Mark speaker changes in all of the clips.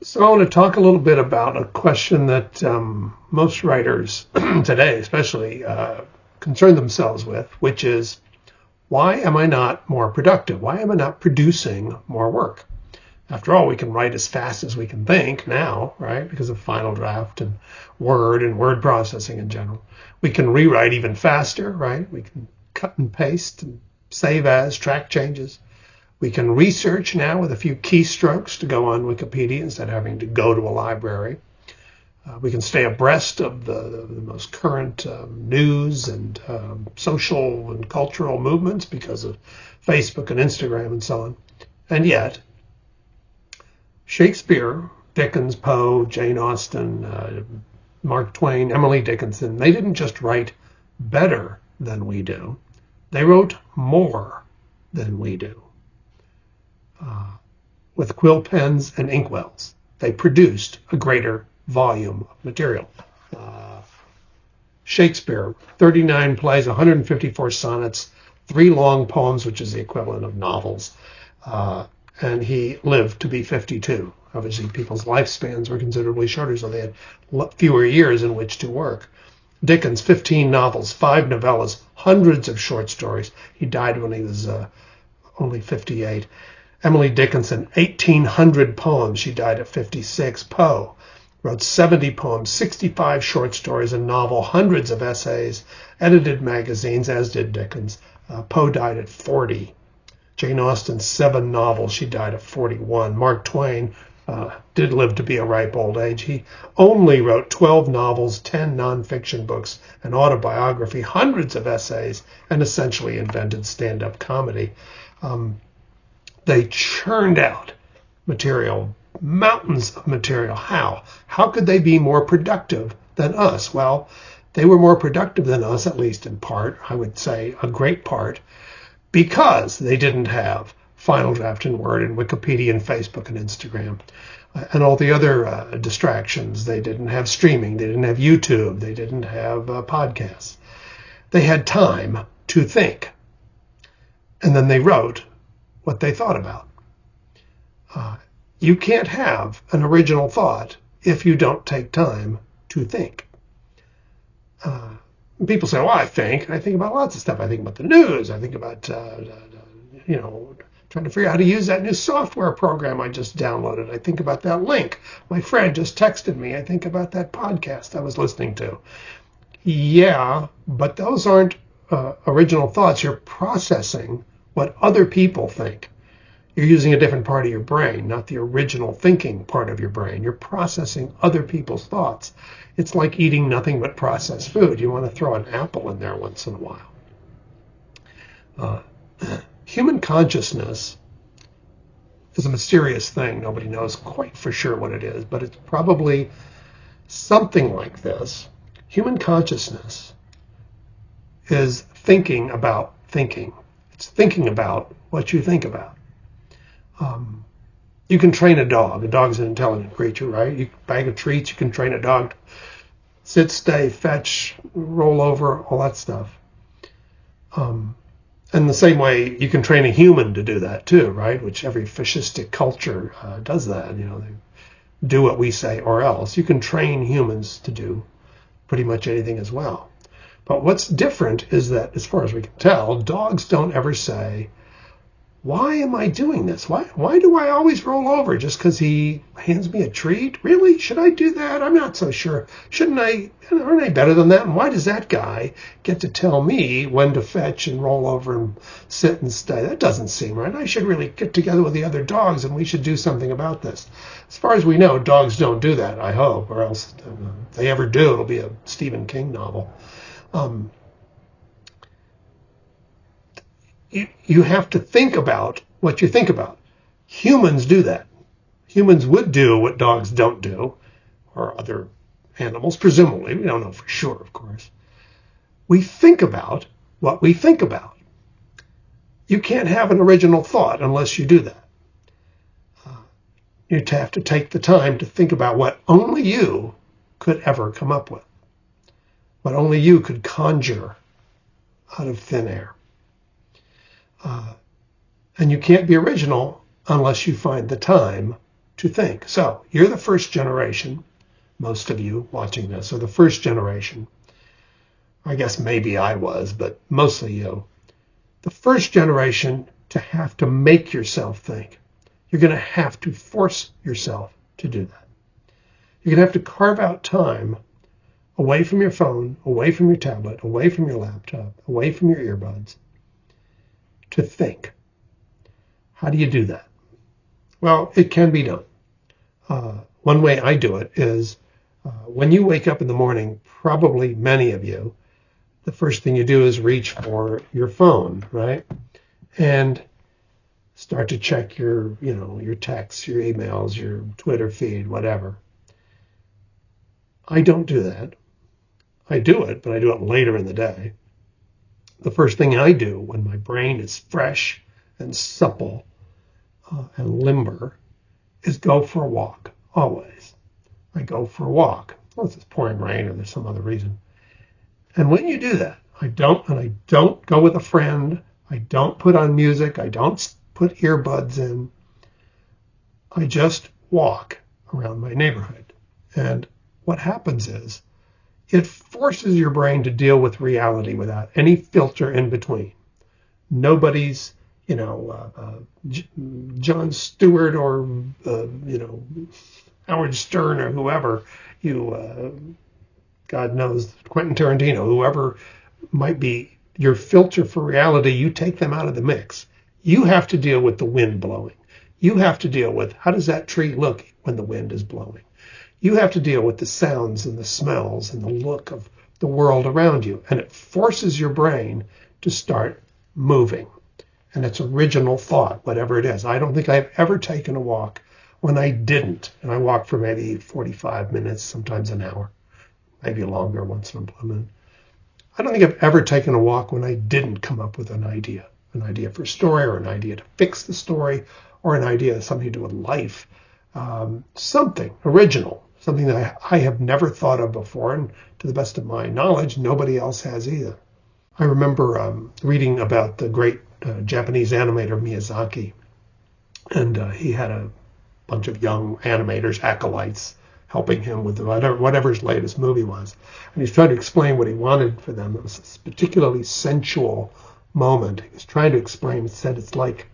Speaker 1: So I want to talk a little bit about a question that most writers today, especially, concern themselves with, which is, why am I not more productive? Why am I not producing more work? After all, we can write as fast as we can think now, right? Because of Final Draft and word processing in general. We can rewrite even faster, right? We can cut and paste and save as, track changes. We can research now with a few keystrokes to go on Wikipedia instead of having to go to a library. We can stay abreast of the most current news and social and cultural movements because of Facebook and Instagram and so on. And yet, Shakespeare, Dickens, Poe, Jane Austen, Mark Twain, Emily Dickinson, they didn't just write better than we do. They wrote more than we do. With quill pens and inkwells, they produced a greater volume of material. Shakespeare, 39 plays, 154 sonnets, 3 long poems, which is the equivalent of novels, and he lived to be 52. Obviously, people's lifespans were considerably shorter, so they had fewer years in which to work. Dickens, 15 novels, 5 novellas, hundreds of short stories. He died when he was only 58. Emily Dickinson, 1,800 poems. She died at 56. Poe wrote 70 poems, 65 short stories, a novel, hundreds of essays, edited magazines, as did Dickens. Poe died at 40. Jane Austen, 7 novels. She died at 41. Mark Twain did live to be a ripe old age. He only wrote 12 novels, 10 nonfiction books, an autobiography, hundreds of essays, and essentially invented stand-up comedy. They churned out material, mountains of material. How? How could they be more productive than us? Well, they were more productive than us, at least in part, I would say a great part, because they didn't have Final Draft and Word and Wikipedia and Facebook and Instagram and all the other distractions. They didn't have streaming. They didn't have YouTube. They didn't have podcasts. They had time to think. And then they wrote what they thought about. You can't have an original thought if you don't take time to think. People say, well, I think about lots of stuff. I think about the news. I think about, trying to figure out how to use that new software program I just downloaded. I think about that link my friend just texted me. I think about that podcast I was listening to. Yeah, but those aren't original thoughts. You're processing what other people think. You're using a different part of your brain, not the original thinking part of your brain. You're processing other people's thoughts. It's like eating nothing but processed food. You want to throw an apple in there once in a while. Human consciousness is a mysterious thing. Nobody knows quite for sure what it is, but it's probably something like this. Human consciousness is thinking about thinking. It's thinking about what you think about. You can train a dog. A dog's an intelligent creature, right? You bag of treats, you can train a dog to sit, stay, fetch, roll over, all that stuff. And the same way you can train a human to do that too, right? Which every fascistic culture does that. They do what we say or else. You can train humans to do pretty much anything as well. But what's different is that, as far as we can tell, dogs don't ever say, why am I doing this? Why do I always roll over just because he hands me a treat? Really? Should I do that? I'm not so sure. Shouldn't I? Aren't I better than that? And why does that guy get to tell me when to fetch and roll over and sit and stay? That doesn't seem right. I should really get together with the other dogs and we should do something about this. As far as we know, dogs don't do that, I hope, or else if they ever do, it'll be a Stephen King novel. You have to think about what you think about. Humans do that. Humans would do what dogs don't do, or other animals, presumably. We don't know for sure, of course. We think about what we think about. You can't have an original thought unless you do that. You'd have to take the time to think about what only you could ever come up with, what only you could conjure out of thin air. And you can't be original unless you find the time to think. So you're the first generation, most of you watching this are the first generation. I guess maybe I was, but mostly you. The first generation to have to make yourself think. You're going to have to force yourself to do that. You're going to have to carve out time away from your phone, away from your tablet, away from your laptop, away from your earbuds, to think. How do you do that? Well, it can be done. One way I do it is when you wake up in the morning, probably many of you, the first thing you do is reach for your phone, right? And start to check your texts, your emails, your Twitter feed, whatever. I don't do that. I do it, but I do it later in the day. The first thing I do when my brain is fresh and supple and limber is go for a walk, always. I go for a walk. Unless it's pouring rain or there's some other reason. And when you do that, I don't go with a friend. I don't put on music. I don't put earbuds in. I just walk around my neighborhood. And what happens is it forces your brain to deal with reality without any filter in between. Nobody's, Jon Stewart or, Howard Stern or whoever, God knows, Quentin Tarantino, whoever might be your filter for reality, you take them out of the mix. You have to deal with the wind blowing. You have to deal with how does that tree look when the wind is blowing. You have to deal with the sounds and the smells and the look of the world around you. And it forces your brain to start moving. And it's original thought, whatever it is. I don't think I've ever taken a walk when I didn't. And I walk for maybe 45 minutes, sometimes an hour, maybe longer once in a blue moon. I don't think I've ever taken a walk when I didn't come up with an idea for a story or an idea to fix the story or an idea something to do with life, something original, something that I have never thought of before. And to the best of my knowledge, nobody else has either. I remember reading about the great Japanese animator Miyazaki, and he had a bunch of young animators, acolytes, helping him with whatever his latest movie was. And he's trying to explain what he wanted for them. It was this particularly sensual moment. He was trying to explain, he said it's like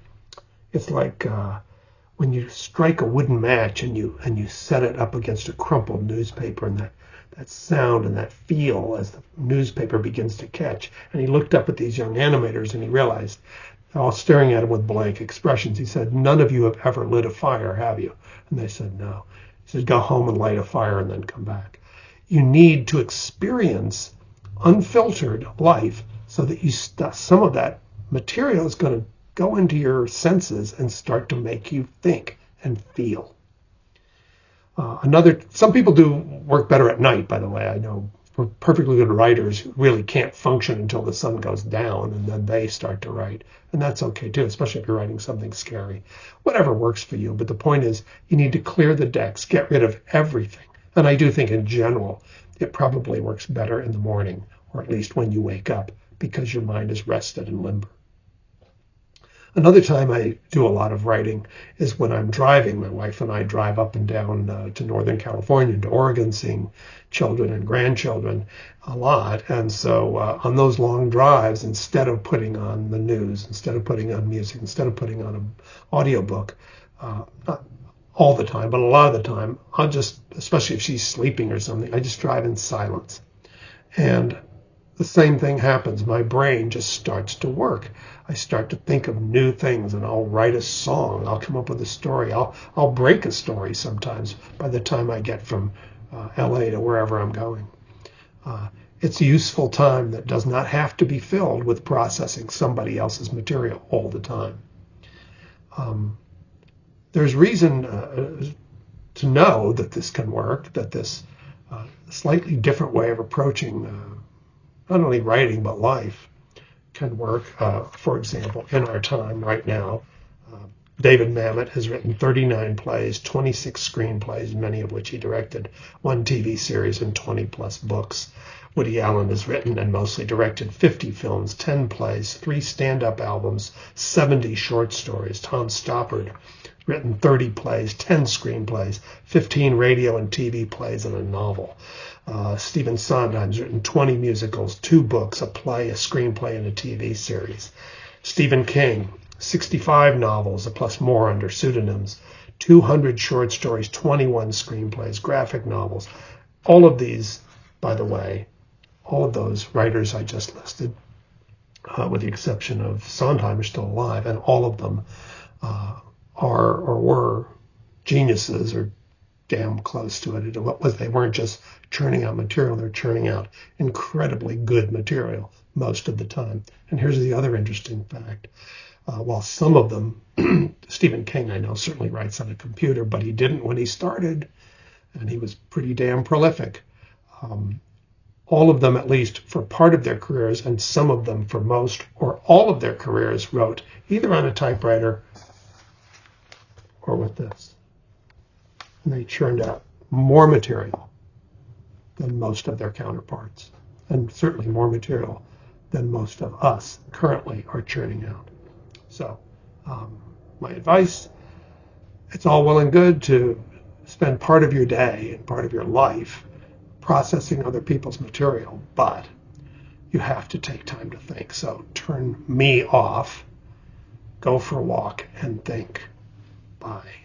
Speaker 1: when you strike a wooden match and you set it up against a crumpled newspaper, and that sound and that feel as the newspaper begins to catch. And he looked up at these young animators and he realized, all staring at him with blank expressions, he said, "None of you have ever lit a fire, have you?" And they said, "No." He said, "Go home and light a fire and then come back." You need to experience unfiltered life so that some of that material is going to go into your senses and start to make you think and feel. Some people do work better at night, by the way. I know perfectly good writers who really can't function until the sun goes down, and then they start to write. And that's okay too, especially if you're writing something scary. Whatever works for you. But the point is, you need to clear the decks, get rid of everything. And I do think in general, it probably works better in the morning, or at least when you wake up, because your mind is rested and limber. Another time I do a lot of writing is when I'm driving. My wife and I drive up and down to Northern California, to Oregon, seeing children and grandchildren a lot. And so on those long drives, instead of putting on the news, instead of putting on music, instead of putting on an audiobook, not all the time, but a lot of the time, I'll just, especially if she's sleeping or something, I just drive in silence. And the same thing happens. My brain just starts to work. I start to think of new things, and I'll write a song. I'll come up with a story. I'll break a story sometimes by the time I get from LA to wherever I'm going. It's a useful time that does not have to be filled with processing somebody else's material all the time. There's reason to know that this can work, that this slightly different way of approaching not only writing but life can work. For example, in our time right now, David Mamet has written 39 plays, 26 screenplays, many of which he directed, 1 TV series, and 20 plus books. Woody Allen has written and mostly directed 50 films, 10 plays, 3 stand-up albums, 70 short stories. Tom Stoppard written 30 plays, 10 screenplays, 15 radio and TV plays, and a novel. Stephen Sondheim's written 20 musicals, 2 books, a play, a screenplay, and a TV series. Stephen King, 65 novels, plus more under pseudonyms, 200 short stories, 21 screenplays, graphic novels. All of these, by the way, all of those writers I just listed, with the exception of Sondheim, are still alive, and all of them are or were geniuses or damn close to it. They weren't just churning out material, they're churning out incredibly good material most of the time. And here's the other interesting fact. While some of them, Stephen King, I know, certainly writes on a computer, but he didn't when he started, and he was pretty damn prolific. All of them, at least for part of their careers, and some of them for most or all of their careers, wrote either on a typewriter or with this. And they churned out more material than most of their counterparts, and certainly more material than most of us currently are churning out. So my advice, it's all well and good to spend part of your day and part of your life processing other people's material, but you have to take time to think. So turn me off, go for a walk, and think. Bye.